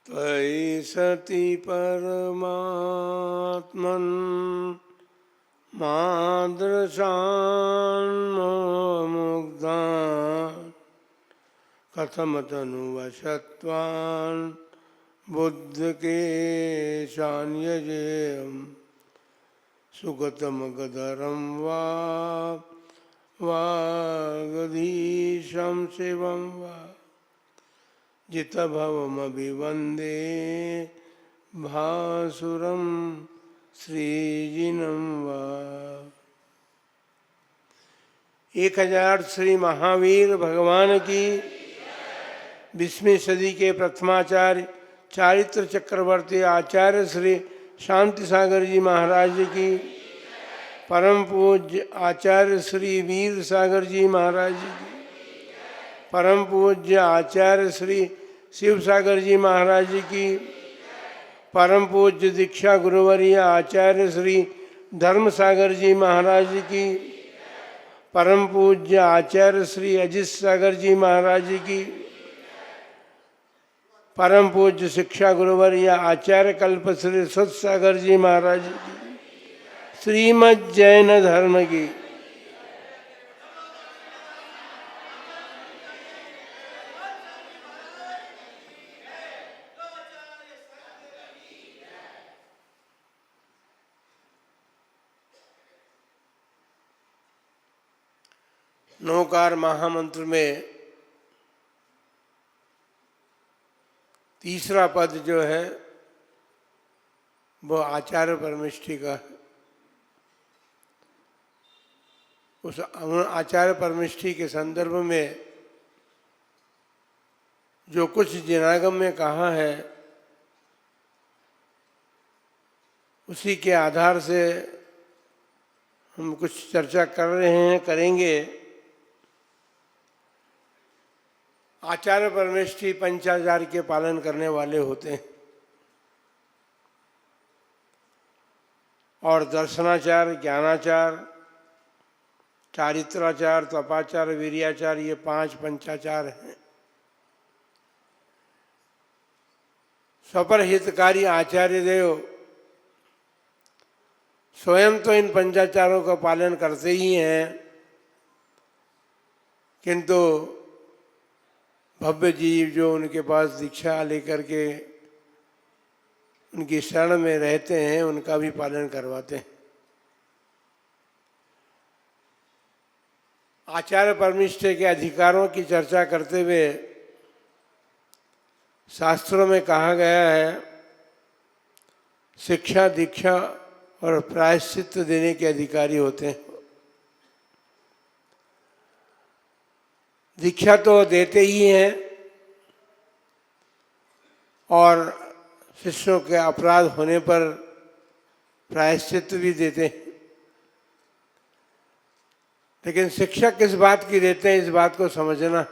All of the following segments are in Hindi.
त्वयि सति परमात्मन् मादृशान् मुग्धान् कथमतनुवशत्वान् बुद्धकेशान् यजेयम् सुगतमगधरं वा वागधीशं शिवं वा जितभवमभिवन्दे भासुरं श्रीजिनं वा। 1000 श्री महावीर भगवान की 20वीं सदी के प्रथमाचार्य चारित्र चक्रवर्ती आचार्य श्री शांति सागर जी महाराज की, परम पूज्य आचार्य श्री वीर सागर जी महाराज की, परम पूज्य आचार्य श्री शिव सागर जी महाराज की, परम पूज्य दीक्षा गुरुवर्य आचार्य श्री धर्म सागर जी महाराज की, परम पूज्य आचार्य श्री अजित सागर जी महाराज की, परम पूज्य शिक्षा गुरुवर्य आचार्य कल्प श्री सुत सागर जी महाराज की, श्रीमद् जैन धर्म की। नौकार महामंत्र में तीसरा पद जो है वो आचार्य परमिष्ठि का है। उस आचार्य परमिष्ठि के संदर्भ में जो कुछ जिनागम में कहा है उसी के आधार से हम कुछ चर्चा कर रहे हैं, करेंगे। आचार्य परमेष्ठि पंचाचार के पालन करने वाले होते हैं और दर्शनाचार, ज्ञानाचार, चारित्राचार, तपाचार, वीर्याचार, ये 5 पंचाचार हैं। स्वपर हितकारी आचार्य देव स्वयं तो इन पंचाचारों का पालन करते ही हैं, किंतु भव्य जीव जो उनके पास दीक्षा लेकर के उनकी शरण में रहते हैं उनका भी पालन करवाते हैं। आचार्य परमिष्ठि के अधिकारों की चर्चा करते हुए शास्त्रों में कहा गया है, शिक्षा, दीक्षा और प्रायश्चित्त देने के अधिकारी होते हैं। दीक्षा तो देते ही हैं और शिष्यों के अपराध होने पर प्रायश्चित्त भी देते हैं, लेकिन शिक्षा किस बात की देते हैं इस बात को समझना।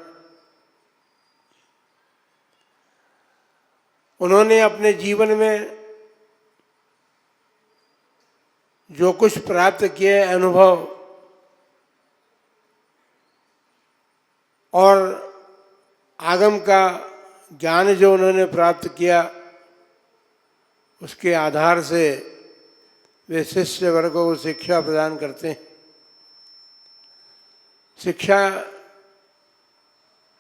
उन्होंने अपने जीवन में जो कुछ प्राप्त किए अनुभव और आगम का ज्ञान जो उन्होंने प्राप्त किया उसके आधार से वे शिष्य वर्गों को शिक्षा प्रदान करते हैं। शिक्षा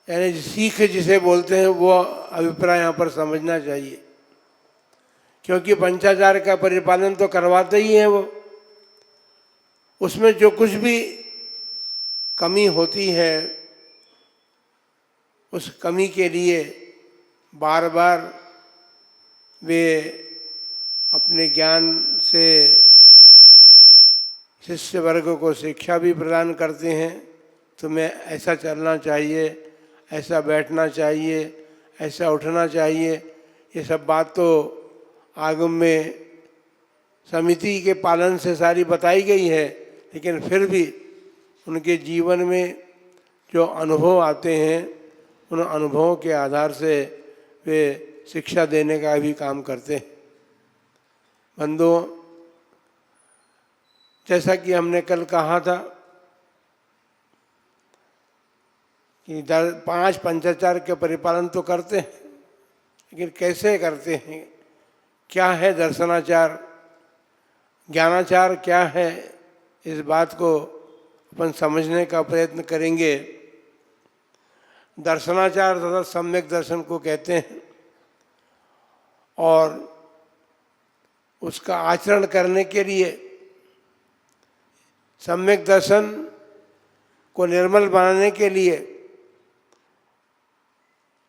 यानी सीख जिसे बोलते हैं वो अभिप्राय यहाँ पर समझना चाहिए, क्योंकि पंचाचार का परिपालन तो करवाते ही हैं वो। उसमें जो कुछ भी कमी होती है उस कमी के लिए बार बार वे अपने ज्ञान से शिष्य वर्ग को शिक्षा भी प्रदान करते हैं। तुम्हें ऐसा चलना चाहिए, ऐसा बैठना चाहिए, ऐसा उठना चाहिए, ये सब बात तो आगम में समिति के पालन से सारी बताई गई है, लेकिन फिर भी उनके जीवन में जो अनुभव आते हैं उन अनुभवों के आधार से वे शिक्षा देने का भी काम करते हैं। बंधुओं, जैसा कि हमने कल कहा था कि 5 पंचाचार के परिपालन तो करते हैं, लेकिन कैसे करते हैं, क्या है दर्शनाचार, ज्ञानाचार क्या है, इस बात को अपन समझने का प्रयत्न करेंगे। दर्शनाचार तथा सम्यक दर्शन को कहते हैं और उसका आचरण करने के लिए सम्यक दर्शन को निर्मल बनाने के लिए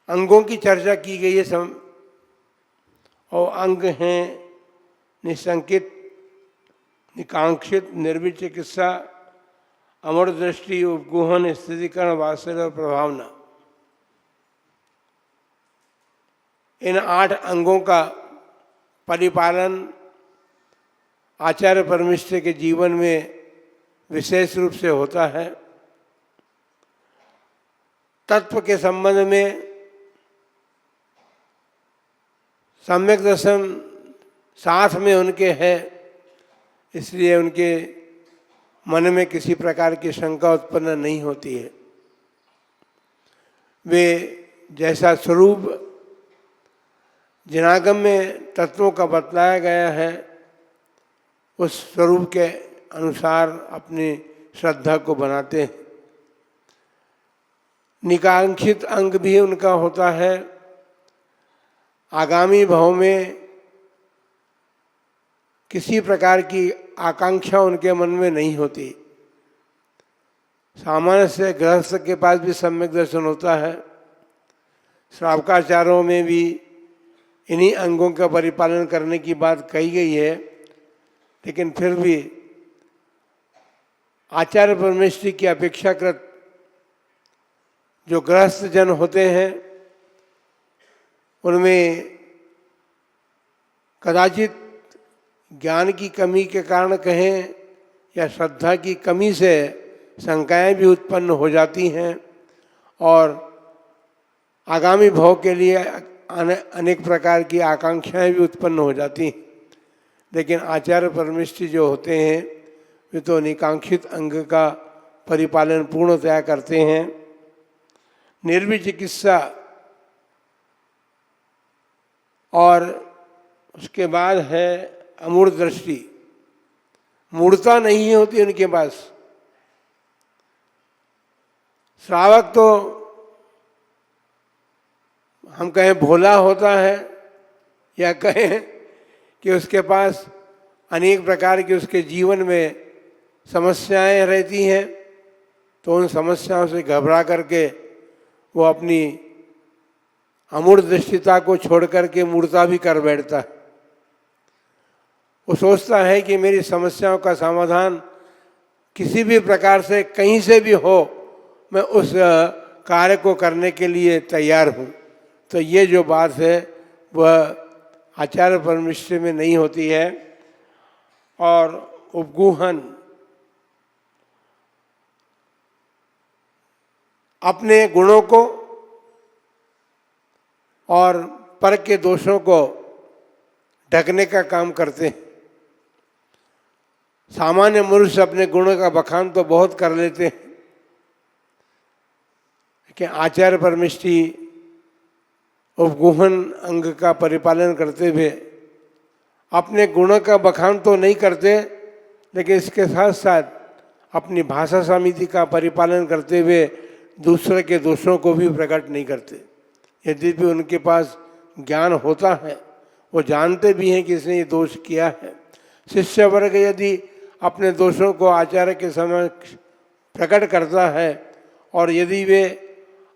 अंगों की चर्चा की गई है। और अंग हैं निसंकित, निकांक्षित, निर्विचिकित्सा, अमर दृष्टि, उपगुहन, स्थितिकरण, वात्सल्य और प्रभावना। इन 8 अंगों का परिपालन आचार्य परमेष्ठी के जीवन में विशेष रूप से होता है। तत्व के संबंध में सम्यक दर्शन साथ में उनके है, इसलिए उनके मन में किसी प्रकार की शंका उत्पन्न नहीं होती है। वे जैसा स्वरूप जिनागम में तत्वों का बतलाया गया है, उस स्वरूप के अनुसार अपनी श्रद्धा को बनाते हैं। निकांक्षित अंग भी उनका होता है। आगामी भाव में किसी प्रकार की आकांक्षा उनके मन में नहीं होती। सामान्य से गृहस्थ के पास भी सम्यक दर्शन होता है। श्रावकाचार्यों में भी इन्हीं अंगों का परिपालन करने की बात कही गई है, लेकिन फिर भी आचार्य परमेष्ठी की अपेक्षाकृत जो गृहस्थ जन होते हैं उनमें कदाचित ज्ञान की कमी के कारण कहें या श्रद्धा की कमी से शंकाएं भी उत्पन्न हो जाती हैं और आगामी भाव के लिए अनेक प्रकार की आकांक्षाएं भी उत्पन्न हो जाती हैं। लेकिन आचार्य परमेष्ठी जो होते हैं वे तो निकांक्षित अंग का परिपालन पूर्णतया करते हैं। निर्विचिकित्सा और उसके बाद है अमूढ़ दृष्टि। मूढ़ता नहीं होती उनके पास। श्रावक तो हम कहें भोला होता है या कहें कि उसके पास अनेक प्रकार की उसके जीवन में समस्याएं रहती हैं, तो उन समस्याओं से घबरा करके वो अपनी अमूढ़ दृष्टिता को छोड़ करके मूढ़ता भी कर बैठता है। वो सोचता है कि मेरी समस्याओं का समाधान किसी भी प्रकार से कहीं से भी हो, मैं उस कार्य को करने के लिए तैयार हूँ। तो ये जो बात है वह आचार्य परमेष्ठी में नहीं होती है। और उपगुहन, अपने गुणों को और पर के दोषों को ढकने का काम करते हैं। सामान्य मनुष्य अपने गुणों का बखान तो बहुत कर लेते हैं, लेकिन आचार्य परमेष्ठी उपगुहन अंग का परिपालन करते हुए अपने गुणों का बखान तो नहीं करते, लेकिन इसके साथ साथ अपनी भाषा समिति का परिपालन करते हुए दूसरे के दोषों को भी प्रकट नहीं करते। यद्यपि उनके पास ज्ञान होता है, वो जानते भी हैं कि इसने ये दोष किया है। शिष्य वर्ग यदि अपने दोषों को आचार्य के समक्ष प्रकट करता है और यदि वे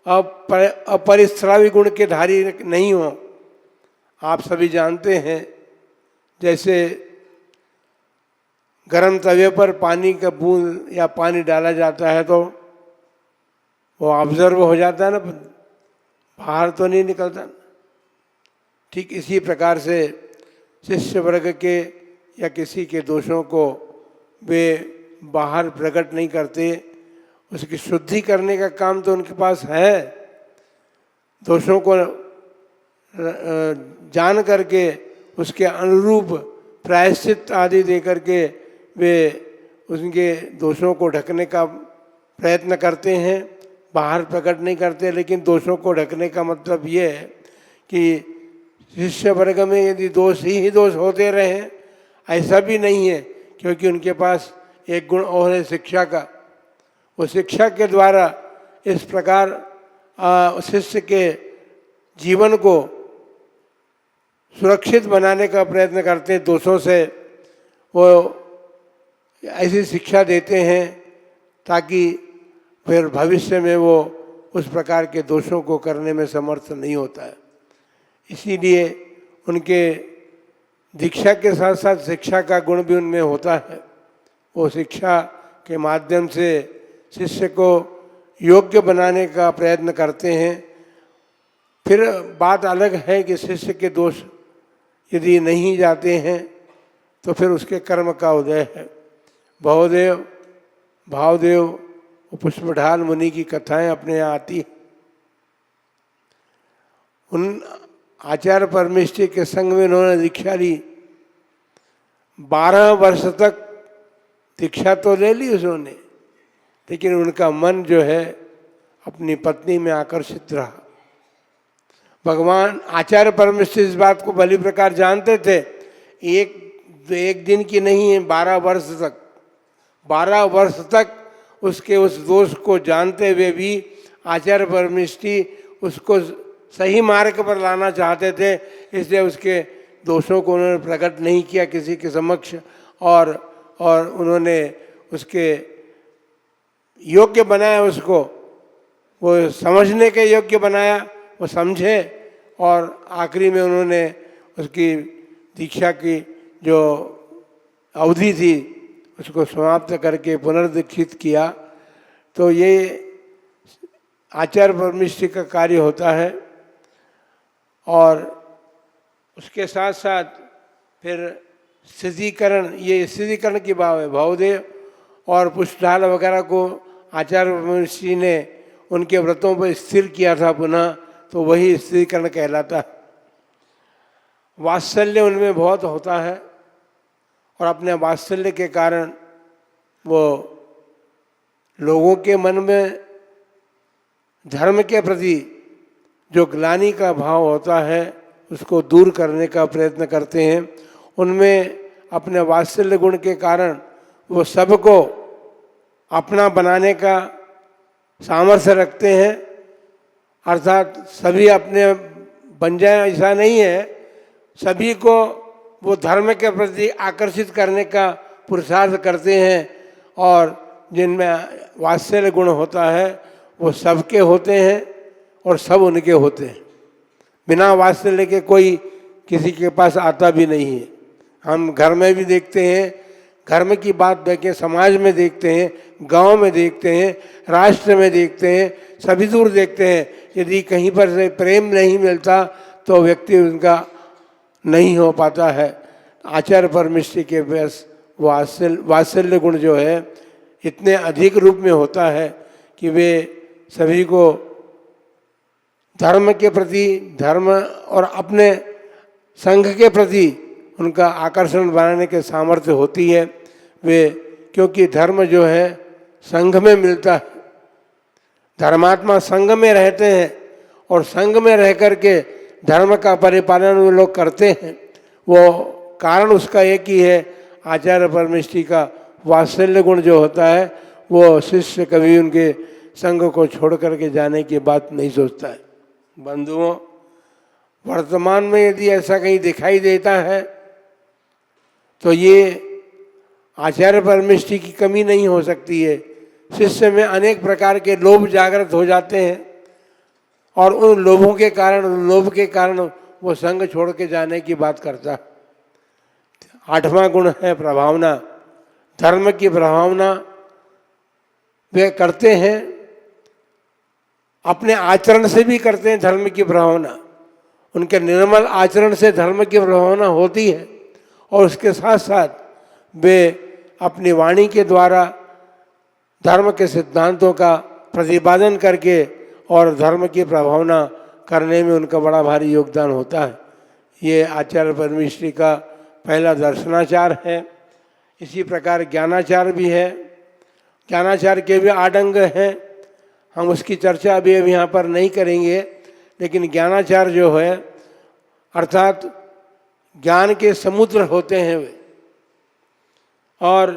अपरिस्रावी गुण के धारी नहीं हो, आप सभी जानते हैं जैसे गर्म तवे पर पानी का बूंद या पानी डाला जाता है तो वो ऑब्जर्व हो जाता है ना, बाहर तो नहीं निकलता। ठीक इसी प्रकार से शिष्य वर्ग के या किसी के दोषों को वे बाहर प्रकट नहीं करते। उसकी शुद्धि करने का काम तो उनके पास है। दोषों को जान करके उसके अनुरूप प्रायश्चित आदि दे करके वे उनके दोषों को ढकने का प्रयत्न करते हैं, बाहर प्रकट नहीं करते। लेकिन दोषों को ढकने का मतलब ये है कि शिष्य वर्ग में यदि दोष ही दोष होते रहे, ऐसा भी नहीं है, क्योंकि उनके पास एक गुण और है शिक्षा का। वो शिक्षा के द्वारा इस प्रकार शिष्य के जीवन को सुरक्षित बनाने का प्रयत्न करते हैं। दोषों से वो ऐसी शिक्षा देते हैं ताकि फिर भविष्य में वो उस प्रकार के दोषों को करने में समर्थ नहीं होता है। इसीलिए उनके दीक्षा के साथ साथ शिक्षा का गुण भी उनमें होता है। वो शिक्षा के माध्यम से शिष्य को योग्य बनाने का प्रयत्न करते हैं। फिर बात अलग है कि शिष्य के दोष यदि नहीं जाते हैं तो फिर उसके कर्म का उदय है। बहुदेव भावदेव पुष्पढाल मुनि की कथाएं अपने यहाँ आती। उन आचार्य परमेष्ठी के संग में उन्होंने दीक्षा ली। 12 वर्ष तक दीक्षा तो ले ली उन्होंने, लेकिन उनका मन जो है अपनी पत्नी में आकर्षित रहा। भगवान आचार्य परमेष्ठी इस बात को भली प्रकार जानते थे। एक दिन की नहीं है, 12 वर्ष तक, 12 वर्ष तक उसके उस दोष को जानते हुए भी आचार्य परमेष्ठी उसको सही मार्ग पर लाना चाहते थे। इसलिए उसके दोषों को उन्होंने प्रकट नहीं किया किसी के समक्ष, और उन्होंने उसके योग्य बनाया, उसको वो समझने के योग्य बनाया, वो समझे। और आखिरी में उन्होंने उसकी दीक्षा की जो अवधि थी उसको समाप्त करके पुनर्दीक्षित किया। तो ये आचार्य परमेष्ठी का कार्य होता है। और उसके साथ साथ फिर स्थितीकरण, ये स्थितीकरण की भाव है। भावदेव और पुष्पढाल वगैरह को आचार्य परमेष्ठी ने उनके व्रतों पर स्थिर किया था पुनः, तो वही स्थिरीकरण कहलाता है। वात्सल्य उनमें बहुत होता है और अपने वात्सल्य के कारण वो लोगों के मन में धर्म के प्रति जो ग्लानि का भाव होता है उसको दूर करने का प्रयत्न करते हैं। उनमें अपने वात्सल्य गुण के कारण वो सबको अपना बनाने का सामर्थ्य रखते हैं। अर्थात सभी अपने बन जाए ऐसा नहीं है, सभी को वो धर्म के प्रति आकर्षित करने का पुरुषार्थ करते हैं। और जिनमें वात्सल्य गुण होता है वो सबके होते हैं और सब उनके होते हैं। बिना वात्सल्य के कोई किसी के पास आता भी नहीं है। हम घर में भी देखते हैं, धर्म की बात देखें, समाज में देखते हैं, गांव में देखते हैं, राष्ट्र में देखते हैं, सभी दूर देखते हैं। यदि कहीं पर से प्रेम नहीं मिलता तो व्यक्ति उनका नहीं हो पाता है। आचार्य परमेष्ठी के बस वात्सल्य गुण जो है इतने अधिक रूप में होता है कि वे सभी को धर्म के प्रति, धर्म और अपने संघ के प्रति उनका आकर्षण बनाने के सामर्थ्य होती है। वे क्योंकि धर्म जो है संघ में मिलता है, धर्मात्मा संघ में रहते हैं और संघ में रह कर के धर्म का परिपालन वो लोग करते हैं। वो कारण उसका एक ही है, आचार्य परमेष्ठी का वात्सल्य गुण जो होता है वो शिष्य कभी उनके संघ को छोड़ करके जाने की बात नहीं सोचता है। बंधुओं, वर्तमान में यदि ऐसा कहीं दिखाई देता है तो ये आचार्य परमेष्ठी की कमी नहीं हो सकती है। शिष्य में अनेक प्रकार के लोभ जागृत हो जाते हैं और उन लोभों के कारण, लोभ के कारण वो संग छोड़ के जाने की बात करता है। 8वां गुण है प्रभावना। धर्म की प्रभावना वे करते हैं, अपने आचरण से भी करते हैं धर्म की प्रभावना। उनके निर्मल आचरण से धर्म की प्रभावना होती है और उसके साथ साथ वे अपनी वाणी के द्वारा धर्म के सिद्धांतों का प्रतिपादन करके और धर्म की प्रभावना करने में उनका बड़ा भारी योगदान होता है। ये आचार्य परमेष्ठी का पहला दर्शनाचार है। इसी प्रकार ज्ञानाचार भी है। ज्ञानाचार के भी 8 अंग हैं, हम उसकी चर्चा अभी यहाँ पर नहीं करेंगे। लेकिन ज्ञानाचार जो है अर्थात ज्ञान के समुद्र होते हैं वे। और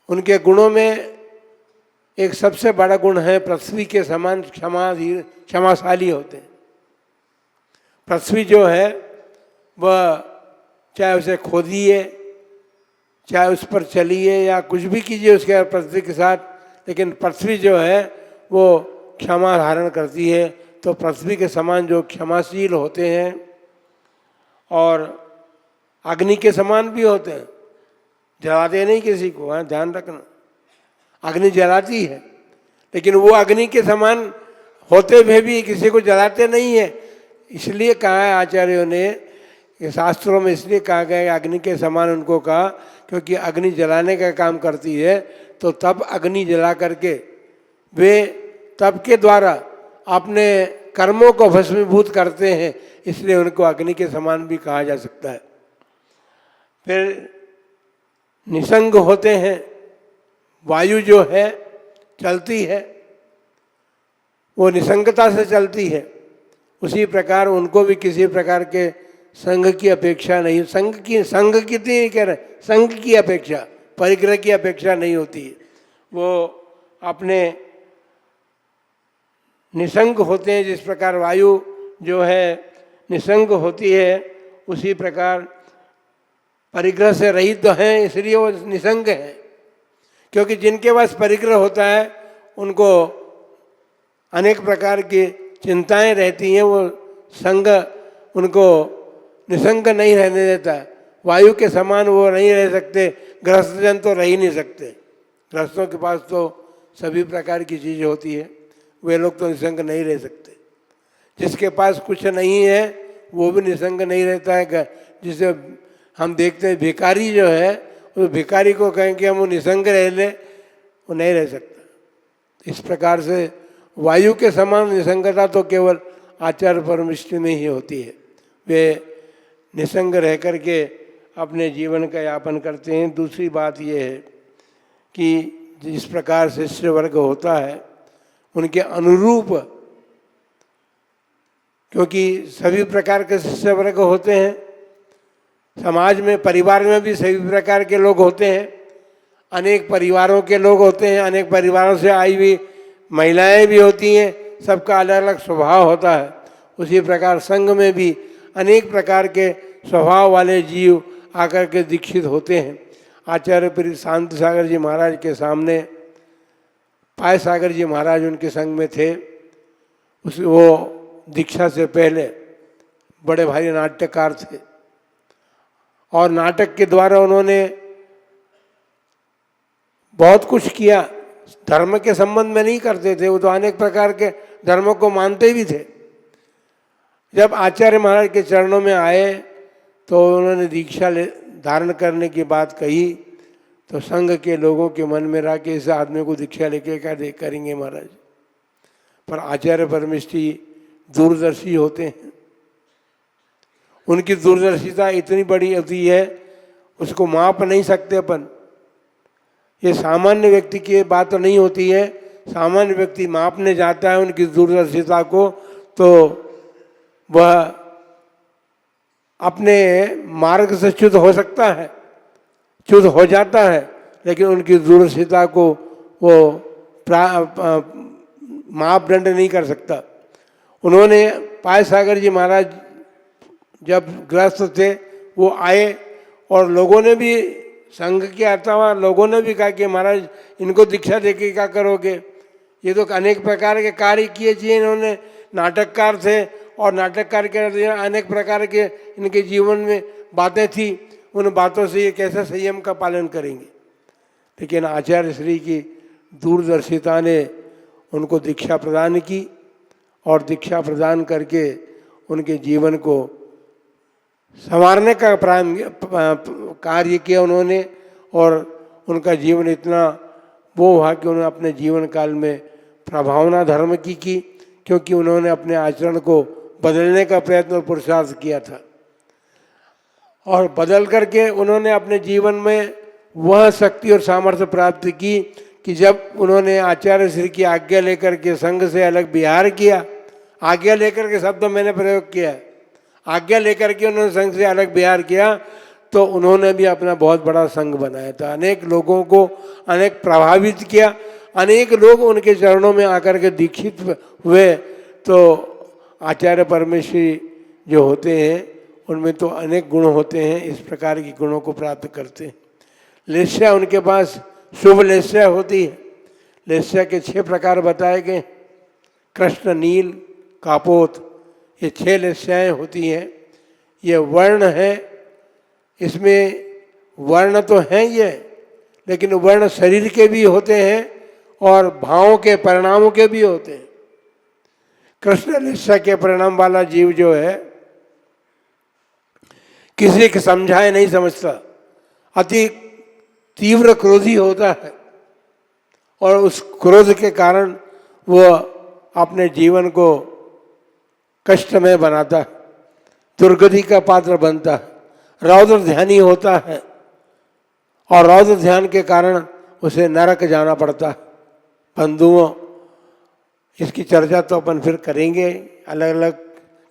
उनके गुणों में एक सबसे बड़ा गुण है पृथ्वी के समान क्षमाशाली होते हैं। पृथ्वी जो है वह चाहे उसे खोदिए, चाहे उस पर चलिए या कुछ भी कीजिए उसके पृथ्वी के साथ, लेकिन पृथ्वी जो है वो क्षमा धारण करती है। तो पृथ्वी के समान जो क्षमाशील होते हैं, और अग्नि के समान भी होते हैं, जलाते नहीं किसी को, हाँ ध्यान रखना। अग्नि जलाती है लेकिन वो अग्नि के समान होते हुए भी किसी को जलाते नहीं है। इसलिए कहा है आचार्यों ने, शास्त्रों में इसलिए कहा गया है अग्नि के समान उनको कहा, क्योंकि अग्नि जलाने का काम करती है। तो तब अग्नि जला करके वे तप के द्वारा अपने कर्मों को भस्मीभूत करते हैं, इसलिए उनको अग्नि के समान भी कहा जा सकता है। फिर निसंग होते हैं। वायु जो है चलती है, वो निसंगता से चलती है। उसी प्रकार उनको भी किसी प्रकार के संग की अपेक्षा नहीं, संग कितनी कह रहे, संग की अपेक्षा, परिग्रह की अपेक्षा नहीं होती है। वो अपने निसंग होते हैं। जिस प्रकार वायु जो है निसंग होती है, उसी प्रकार परिग्रह से रहित तो हैं, इसलिए वो निसंग है। क्योंकि जिनके पास परिग्रह होता है उनको अनेक प्रकार की चिंताएं रहती हैं, वो संग उनको निसंग नहीं रहने देता। वायु के समान वो नहीं रह सकते, गृहस्थजन तो रह ही नहीं सकते। गृहस्थों के पास तो सभी प्रकार की चीज़ें होती है, वे लोग तो निसंग नहीं रह सकते। जिसके पास कुछ नहीं है वो भी निसंग नहीं रहता है। जिसे हम देखते हैं भिखारी जो है, उस भिखारी को कहें कि हम वो निसंग रह ले, वो नहीं रह सकता। इस प्रकार से वायु के समान निसंगता तो केवल आचार्य परमिष्टि में ही होती है। वे निसंग रह करके अपने जीवन का यापन करते हैं। दूसरी बात ये है कि जिस प्रकार शिष्य वर्ग होता है उनके अनुरूप, क्योंकि सभी प्रकार के शिष्य वर्ग होते हैं समाज में, परिवार में भी सभी प्रकार के लोग होते हैं, अनेक परिवारों के लोग होते हैं, अनेक परिवारों से आई हुई महिलाएं भी होती हैं, सबका अलग अलग स्वभाव होता है। उसी प्रकार संघ में भी अनेक प्रकार के स्वभाव वाले जीव आकर के दीक्षित होते हैं। आचार्य पीर शांति सागर जी महाराज के सामने पाय सागर जी महाराज उनके संग में थे। वो दीक्षा से पहले बड़े भारी नाट्यकार थे और नाटक के द्वारा उन्होंने बहुत कुछ किया। धर्म के संबंध में नहीं करते थे, वो तो अनेक प्रकार के धर्मों को मानते भी थे। जब आचार्य महाराज के चरणों में आए तो उन्होंने दीक्षा धारण करने की बात कही, तो संघ के लोगों के मन में रहा कि इस आदमी को दीक्षा लेके क्या करेंगे महाराज। पर आचार्य परमिष्टि दूरदर्शी होते हैं, उनकी दूरदर्शिता इतनी बड़ी होती है उसको माप नहीं सकते अपन। ये सामान्य व्यक्ति की बात तो नहीं होती है। सामान्य व्यक्ति मापने जाता है उनकी दूरदर्शिता को तो वह अपने मार्ग से च्युत हो सकता है, च्युत हो जाता है, लेकिन उनकी दूरदर्शिता को वो मापदंड नहीं कर सकता। उन्होंने पाय सागर जी महाराज जब ग्रस्त थे वो आए और लोगों ने भी, संघ के आता हुआ लोगों ने भी कहा कि महाराज इनको दीक्षा देके क्या करोगे, ये तो अनेक प्रकार के कार्य किए चाहिए। इन्होंने नाटककार थे और नाटककार के अनेक प्रकार के इनके जीवन में बातें थी, उन बातों से ये कैसे संयम का पालन करेंगे। लेकिन आचार्य श्री की दूरदर्शिता ने उनको दीक्षा प्रदान की और दीक्षा प्रदान करके उनके जीवन को संवारने का कार्य किया उन्होंने। और उनका जीवन इतना वो हुआ कि उन्होंने अपने जीवन काल में प्रभावना धर्म की, क्योंकि उन्होंने अपने आचरण को बदलने का प्रयत्न और पुरुषार्थ किया था। और बदल करके उन्होंने अपने जीवन में वह शक्ति और सामर्थ्य प्राप्त की कि जब उन्होंने आचार्य श्री की आज्ञा लेकर के संघ से अलग विहार किया, आज्ञा लेकर के शब्द मैंने प्रयोग किया, आज्ञा लेकर के उन्होंने संघ से अलग विहार किया, तो उन्होंने भी अपना बहुत बड़ा संघ बनाया था, अनेक लोगों को अनेक प्रभावित किया, अनेक लोग उनके चरणों में आकर के दीक्षित हुए। तो आचार्य परमेश्वरी जो होते हैं उनमें तो अनेक गुण होते हैं, इस प्रकार के गुणों को प्राप्त करते हैं। लेस्या उनके पास शुभ लेस्या होती है। लेस्या के 6 प्रकार बताए गए, कृष्ण, नील, कापोत, ये 6 लेस्याएँ होती हैं। ये वर्ण है, इसमें वर्ण तो हैं ये, लेकिन वर्ण शरीर के भी होते हैं और भावों के परिणामों के भी होते हैं। कृष्ण लेस्या के परिणाम वाला जीव जो है किसी के समझाए नहीं समझता, अति तीव्र क्रोधी होता है और उस क्रोध के कारण वो अपने जीवन को कष्टमय बनाता है, दुर्गति का पात्र बनता है, रौद्र ध्यानी होता है और रौद्र ध्यान के कारण उसे नरक जाना पड़ता है। बंधुओं, इसकी चर्चा तो अपन फिर करेंगे, अलग अलग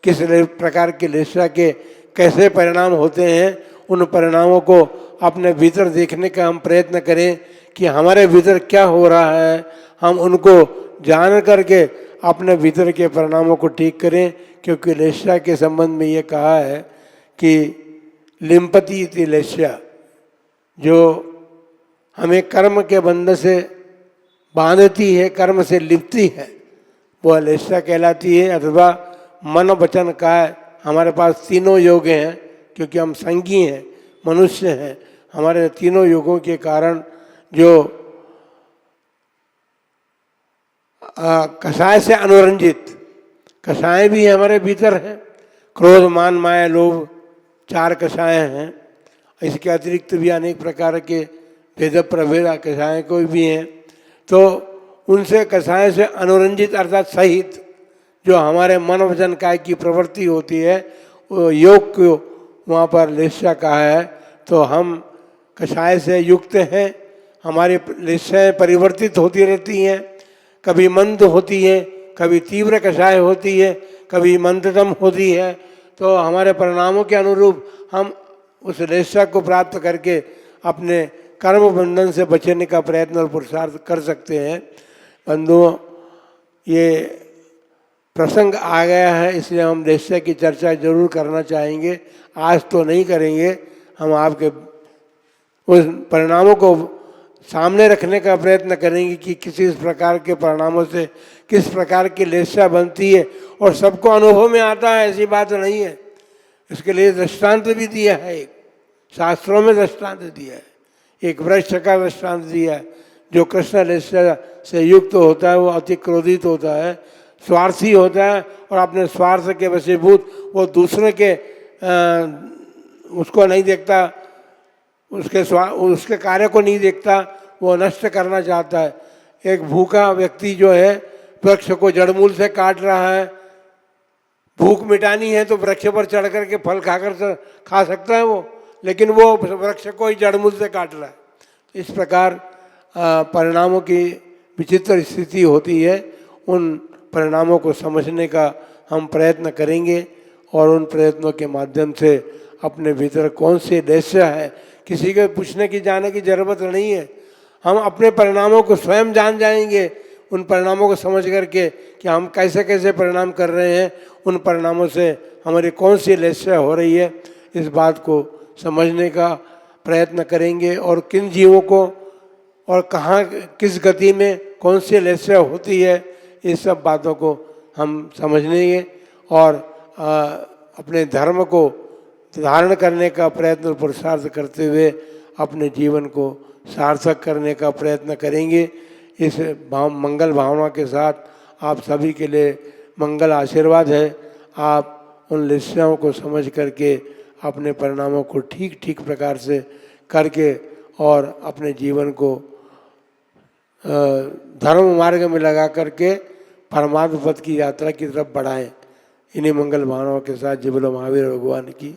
किस प्रकार के लेस्या के कैसे परिणाम होते हैं, उन परिणामों को अपने भीतर देखने का हम प्रयत्न करें कि हमारे भीतर क्या हो रहा है, हम उनको जान करके अपने भीतर के परिणामों को ठीक करें। क्योंकि लेस्या के संबंध में ये कहा है कि लिम्पति इति लेस्या, जो हमें कर्म के बंधन से बांधती है, कर्म से लिपती है, वह लेस्या कहलाती है। अथवा मन वचन काया, हमारे पास तीनों योग हैं, क्योंकि हम संगी हैं, मनुष्य हैं, हमारे तीनों योगों के कारण जो कषाय से अनुरंजित कषाय भी हमारे भीतर हैं, क्रोध, मान, माया, लोभ, 4 कषाय हैं। इसके अतिरिक्त भी अनेक प्रकार के भेद प्रभेद कषाय कोई भी हैं। तो उनसे कषाय से अनुरंजित अर्थात सहित जो हमारे मन वचन काय की प्रवृत्ति होती है, वो योग को वहाँ पर लेस्या कहा है। तो हम कषाय से युक्त हैं, हमारी लेस्याएँ परिवर्तित होती रहती हैं, कभी मंद होती है, कभी तीव्र कषाय होती है, कभी मंदतम होती है। तो हमारे परिणामों के अनुरूप हम उस लेस्या को प्राप्त करके अपने कर्म बंधन से बचने का प्रयत्न और पुरुषार्थ कर सकते हैं। बंधुओं, ये प्रसंग आ गया है, इसलिए हम लेस्या की चर्चा जरूर करना चाहेंगे। आज तो नहीं करेंगे, हम आपके उस परिणामों को सामने रखने का प्रयत्न करेंगे कि किसी प्रकार के परिणामों से किस प्रकार की लेस्या बनती है, और सबको अनुभव में आता है, ऐसी बात नहीं है। इसके लिए दृष्टांत भी दिया है, एक शास्त्रों में दृष्टांत दिया है, एक वृक्ष का दृष्टांत दिया है। जो कृष्ण लेस्या से युक्त होता है वो अति क्रोधित होता है, स्वार्थी होता है, और अपने स्वार्थ के वशीभूत वो दूसरे के उसको नहीं देखता, उसके कार्य को नहीं देखता, वो नष्ट करना चाहता है। एक भूखा व्यक्ति जो है वृक्ष को जड़मूल से काट रहा है, भूख मिटानी है तो वृक्ष पर चढ़ करके फल खा सकता है वो, लेकिन वो वृक्ष को ही जड़मूल से काट रहा है। इस प्रकार परिणामों की विचित्र स्थिति होती है। उन परिणामों को समझने का हम प्रयत्न करेंगे और उन प्रयत्नों के माध्यम से अपने भीतर कौन सी लेस्या है, किसी को पूछने की जाने की जरूरत नहीं है। हम अपने परिणामों को स्वयं जान जाएंगे, उन परिणामों को समझ करके कि हम कैसे कैसे परिणाम कर रहे हैं, उन परिणामों से हमारी कौन सी लेस्या हो रही है, इस बात को समझने का प्रयत्न करेंगे। और किन जीवों को और कहाँ किस गति में कौन सी लेस्या होती है, इस सब बातों को हम समझेंगे और अपने धर्म को धारण करने का प्रयत्न और पुरुषार्थ करते हुए अपने जीवन को सार्थक करने का प्रयत्न करेंगे। इस मंगल भावना के साथ आप सभी के लिए मंगल आशीर्वाद है। आप उन लेस्याओं को समझ करके अपने परिणामों को ठीक ठीक प्रकार से करके और अपने जीवन को धर्म मार्ग में लगा करके परमात्म पद की यात्रा की तरफ बढ़ाएं। इन्हीं मंगल भावनाओं के साथ जय बोलो महावीर भगवान की।